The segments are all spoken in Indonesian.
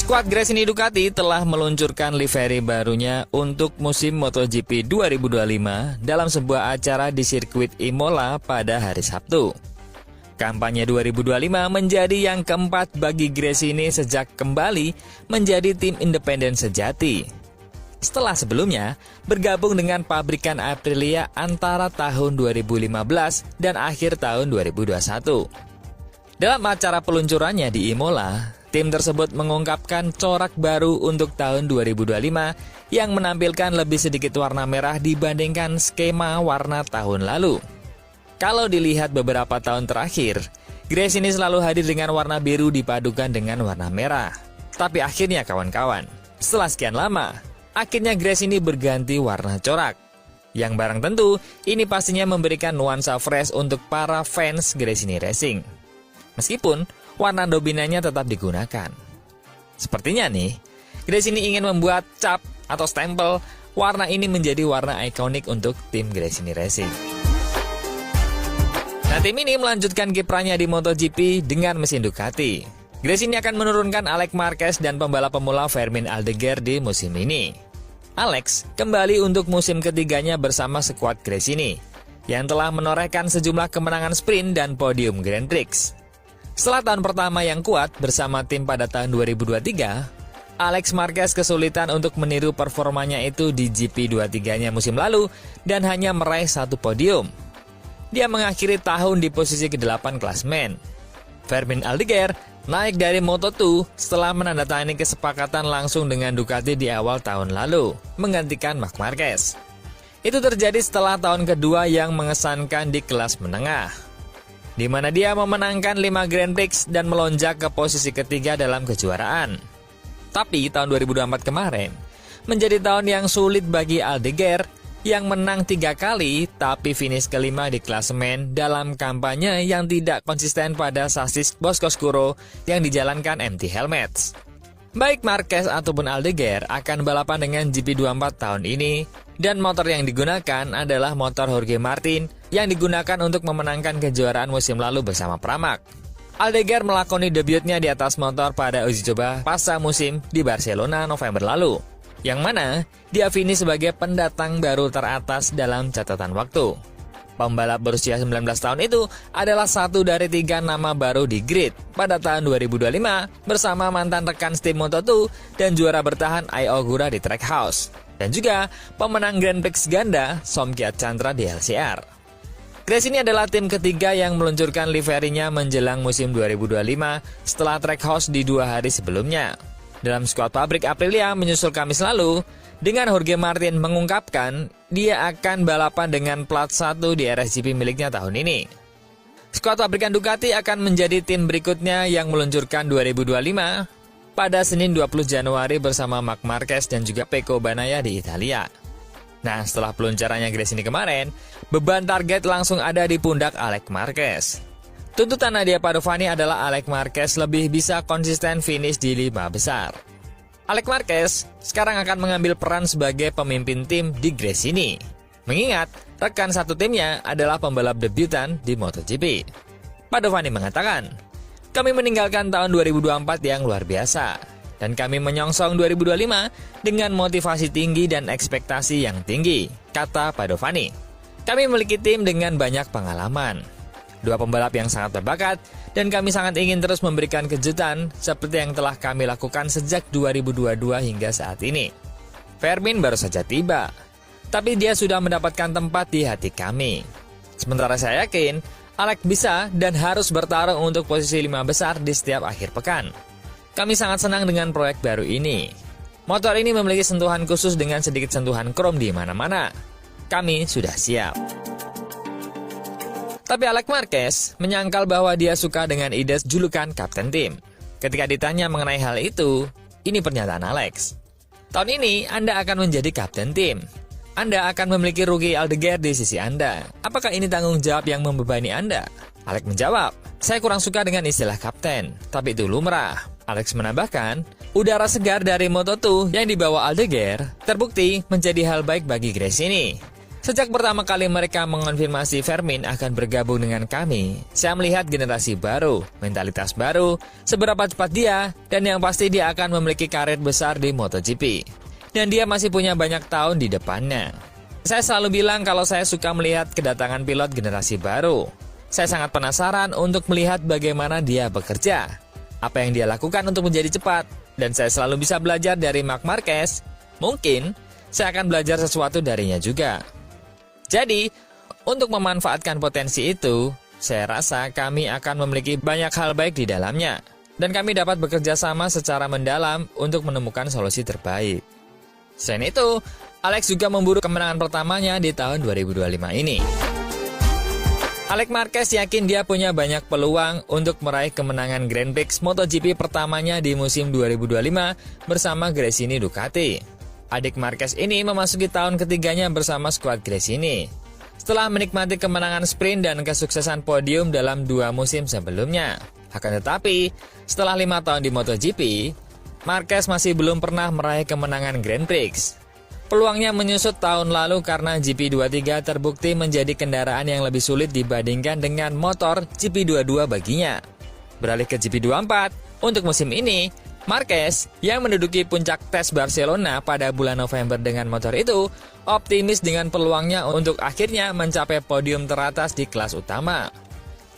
Skuad Gresini Ducati telah meluncurkan livery barunya untuk musim MotoGP 2025 dalam sebuah acara di sirkuit Imola pada hari Sabtu. Kampanye 2025 menjadi yang keempat bagi Gresini sejak kembali menjadi tim independen sejati. Setelah sebelumnya bergabung dengan pabrikan Aprilia antara tahun 2015 dan akhir tahun 2021. Dalam acara peluncurannya di Imola, tim tersebut mengungkapkan corak baru untuk tahun 2025 yang menampilkan lebih sedikit warna merah dibandingkan skema warna tahun lalu. Kalau dilihat beberapa tahun terakhir, Gresini selalu hadir dengan warna biru dipadukan dengan warna merah. Tapi akhirnya kawan-kawan, setelah sekian lama, akhirnya Gresini berganti warna corak. Yang barang tentu, ini pastinya memberikan nuansa fresh untuk para fans Gresini Racing. Meskipun warna dominannya tetap digunakan. Sepertinya nih, Gresini ingin membuat cap atau stempel warna ini menjadi warna ikonik untuk tim Gresini Racing. Nah, tim ini melanjutkan kiprahnya di MotoGP dengan mesin Ducati. Gresini akan menurunkan Alex Marquez dan pembalap pemula Fermin Aldeguer di musim ini. Alex kembali untuk musim ketiganya bersama skuad Gresini, yang telah menorehkan sejumlah kemenangan sprint dan podium Grand Prix. Setelah tahun pertama yang kuat bersama tim pada tahun 2023, Alex Marquez kesulitan untuk meniru performanya itu di GP23-nya musim lalu dan hanya meraih satu podium. Dia mengakhiri tahun di posisi ke-8 klasmen. Fermin Aldeguer naik dari Moto2 setelah menandatangani kesepakatan langsung dengan Ducati di awal tahun lalu, menggantikan Marc Marquez. Itu terjadi setelah tahun kedua yang mengesankan di kelas menengah, di mana dia memenangkan 5 Grand Prix dan melonjak ke posisi ketiga dalam kejuaraan. Tapi tahun 2024 kemarin menjadi tahun yang sulit bagi Aldeguer yang menang 3 kali tapi finish kelima di klasemen dalam kampanye yang tidak konsisten pada sasis Boscoscuro yang dijalankan MT Helmets. Baik Marquez ataupun Aldeguer akan balapan dengan GP24 tahun ini, dan motor yang digunakan adalah motor Jorge Martin yang digunakan untuk memenangkan kejuaraan musim lalu bersama Pramac. Aldeguer melakoni debutnya di atas motor pada uji coba pasca musim di Barcelona November lalu, yang mana dia finish sebagai pendatang baru teratas dalam catatan waktu. Pembalap berusia 19 tahun itu adalah satu dari 3 nama baru di grid pada tahun 2025 bersama mantan rekan tim Moto2 dan juara bertahan Ai Ogura di Trackhouse, dan juga pemenang Grand Prix ganda Somkhiat Chantra di LCR. Gresini adalah tim ketiga yang meluncurkan liverynya menjelang musim 2025 setelah Trackhouse di 2 hari sebelumnya. Dalam skuad pabrik Aprilia menyusul Kamis lalu, dengan Jorge Martin mengungkapkan dia akan balapan dengan plat 1 di RSGP miliknya tahun ini. Skuad pabrikan Ducati akan menjadi tim berikutnya yang meluncurkan 2025 pada Senin 20 Januari bersama Marc Marquez dan juga Pecco Bagnaia di Italia. Nah, setelah peluncurannya Gresini kemarin, beban target langsung ada di pundak Alex Marquez. Tuntutan Nadia Padovani adalah Alex Marquez lebih bisa konsisten finish di 5 besar. Alex Marquez sekarang akan mengambil peran sebagai pemimpin tim di Gresini, mengingat rekan satu timnya adalah pembalap debutan di MotoGP. Padovani mengatakan, "Kami meninggalkan tahun 2024 yang luar biasa, dan kami menyongsong 2025 dengan motivasi tinggi dan ekspektasi yang tinggi," kata Padovani. "Kami memiliki tim dengan banyak pengalaman, 2 pembalap yang sangat berbakat, dan kami sangat ingin terus memberikan kejutan seperti yang telah kami lakukan sejak 2022 hingga saat ini. Fermin baru saja tiba, tapi dia sudah mendapatkan tempat di hati kami. Sementara saya yakin Alex bisa dan harus bertarung untuk posisi 5 besar di setiap akhir pekan. Kami sangat senang dengan proyek baru ini. Motor ini memiliki sentuhan khusus dengan sedikit sentuhan krom di mana-mana. Kami sudah siap." Tapi Alex Marquez menyangkal bahwa dia suka dengan ide julukan kapten tim. Ketika ditanya mengenai hal itu, ini pernyataan Alex. "Tahun ini Anda akan menjadi kapten tim. Anda akan memiliki Rookie Aldeguer di sisi Anda. Apakah ini tanggung jawab yang membebani Anda?" Alex menjawab, "Saya kurang suka dengan istilah kapten, tapi itu lumrah." Alex menambahkan, udara segar dari Moto2 yang dibawa Aldeguer terbukti menjadi hal baik bagi Gresini. Sejak pertama kali mereka mengonfirmasi Vermin akan bergabung dengan kami, saya melihat generasi baru, mentalitas baru, seberapa cepat dia, dan yang pasti dia akan memiliki karir besar di MotoGP. Dan dia masih punya banyak tahun di depannya. Saya selalu bilang kalau saya suka melihat kedatangan pilot generasi baru. Saya sangat penasaran untuk melihat bagaimana dia bekerja, apa yang dia lakukan untuk menjadi cepat, dan saya selalu bisa belajar dari Marc Marquez. Mungkin saya akan belajar sesuatu darinya juga. Jadi, untuk memanfaatkan potensi itu, saya rasa kami akan memiliki banyak hal baik di dalamnya. Dan kami dapat bekerja sama secara mendalam untuk menemukan solusi terbaik. Selain itu, Alex juga memburu kemenangan pertamanya di tahun 2025 ini. Alex Marquez yakin dia punya banyak peluang untuk meraih kemenangan Grand Prix MotoGP pertamanya di musim 2025 bersama Gresini Ducati. Adik Marquez ini memasuki tahun ketiganya bersama skuad Gresini, setelah menikmati kemenangan sprint dan kesuksesan podium dalam 2 musim sebelumnya. Akan tetapi, setelah 5 tahun di MotoGP, Marquez masih belum pernah meraih kemenangan Grand Prix. Peluangnya menyusut tahun lalu karena GP23 terbukti menjadi kendaraan yang lebih sulit dibandingkan dengan motor GP22 baginya. Beralih ke GP24, untuk musim ini, Marquez yang menduduki puncak tes Barcelona pada bulan November dengan motor itu optimis dengan peluangnya untuk akhirnya mencapai podium teratas di kelas utama.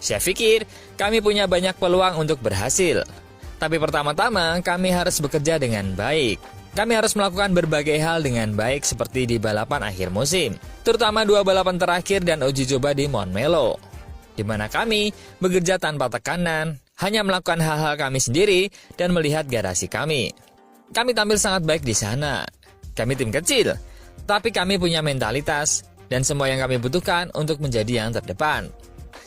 Saya pikir kami punya banyak peluang untuk berhasil. Tapi pertama-tama kami harus bekerja dengan baik. Kami harus melakukan berbagai hal dengan baik seperti di balapan akhir musim, terutama 2 balapan terakhir dan uji coba di Montmello, di mana kami bekerja tanpa tekanan, hanya melakukan hal-hal kami sendiri dan melihat garasi kami. Kami tampil sangat baik di sana. Kami tim kecil, tapi kami punya mentalitas dan semua yang kami butuhkan untuk menjadi yang terdepan.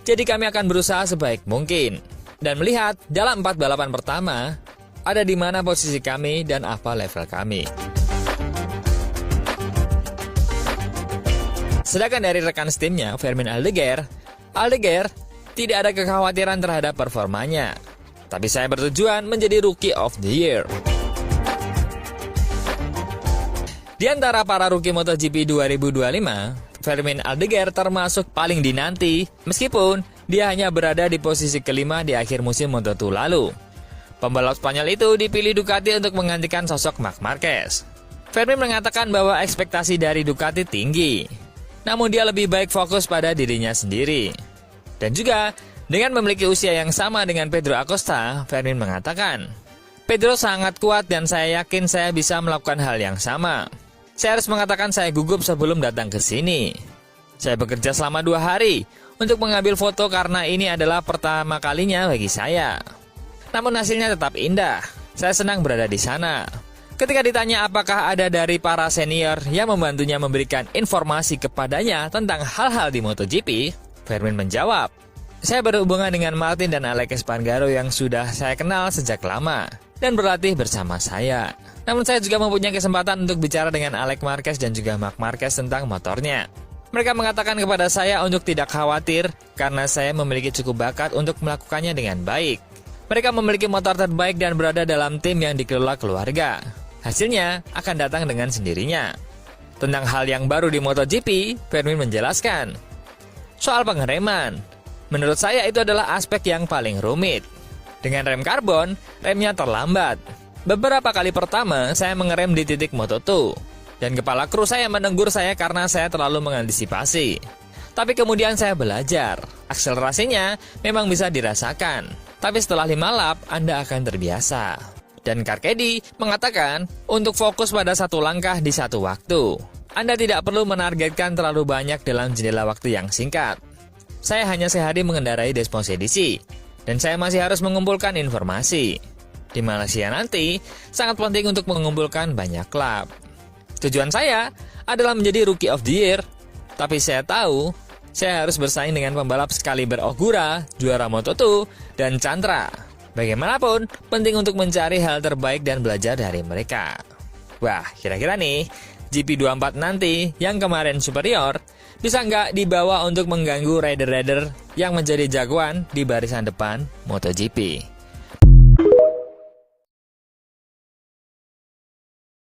Jadi kami akan berusaha sebaik mungkin dan melihat dalam 4 balapan pertama ada di mana posisi kami dan apa level kami. Sedangkan dari rekan setimnya, Fermin Aldeguer tidak ada kekhawatiran terhadap performanya. Tapi saya bertujuan menjadi Rookie of the Year. Di antara para rookie MotoGP 2025, Fermin Aldeguer termasuk paling dinanti, meskipun dia hanya berada di posisi kelima di akhir musim Moto2 lalu. Pembalap Spanyol itu dipilih Ducati untuk menggantikan sosok Marc Marquez. Fermin mengatakan bahwa ekspektasi dari Ducati tinggi, namun dia lebih baik fokus pada dirinya sendiri. Dan juga, dengan memiliki usia yang sama dengan Pedro Acosta, Fermin mengatakan, Pedro sangat kuat dan saya yakin saya bisa melakukan hal yang sama. Saya harus mengatakan saya gugup sebelum datang ke sini. Saya bekerja selama 2 hari untuk mengambil foto karena ini adalah pertama kalinya bagi saya. Namun hasilnya tetap indah. Saya senang berada di sana. Ketika ditanya apakah ada dari para senior yang membantunya memberikan informasi kepadanya tentang hal-hal di MotoGP, Fermin menjawab, saya berhubungan dengan Martin dan Alex Espargaro yang sudah saya kenal sejak lama dan berlatih bersama saya. Namun saya juga mempunyai kesempatan untuk bicara dengan Alex Marquez dan juga Marc Marquez tentang motornya. Mereka mengatakan kepada saya untuk tidak khawatir karena saya memiliki cukup bakat untuk melakukannya dengan baik. Mereka memiliki motor terbaik dan berada dalam tim yang dikelola keluarga. Hasilnya akan datang dengan sendirinya. Tentang hal yang baru di MotoGP, Fermin menjelaskan, soal pengereman, menurut saya itu adalah aspek yang paling rumit. Dengan rem karbon, remnya terlambat. Beberapa kali pertama, saya mengerem di titik Moto2. Dan kepala kru saya menegur saya karena saya terlalu mengantisipasi. Tapi kemudian saya belajar. Akselerasinya memang bisa dirasakan. Tapi setelah 5 lap, Anda akan terbiasa. Dan Carcedi mengatakan, untuk fokus pada satu langkah di satu waktu. Anda tidak perlu menargetkan terlalu banyak dalam jendela waktu yang singkat. Saya hanya sehari mengendarai Desmos Edisi, dan saya masih harus mengumpulkan informasi. Di Malaysia nanti, sangat penting untuk mengumpulkan banyak lap. Tujuan saya adalah menjadi Rookie of the Year, tapi saya tahu saya harus bersaing dengan pembalap sekaliber Ogura, juara Moto2, dan Chandra. Bagaimanapun, penting untuk mencari hal terbaik dan belajar dari mereka. Wah, kira-kira nih, GP24 nanti yang kemarin superior, bisa nggak dibawa untuk mengganggu rider-rider yang menjadi jagoan di barisan depan MotoGP?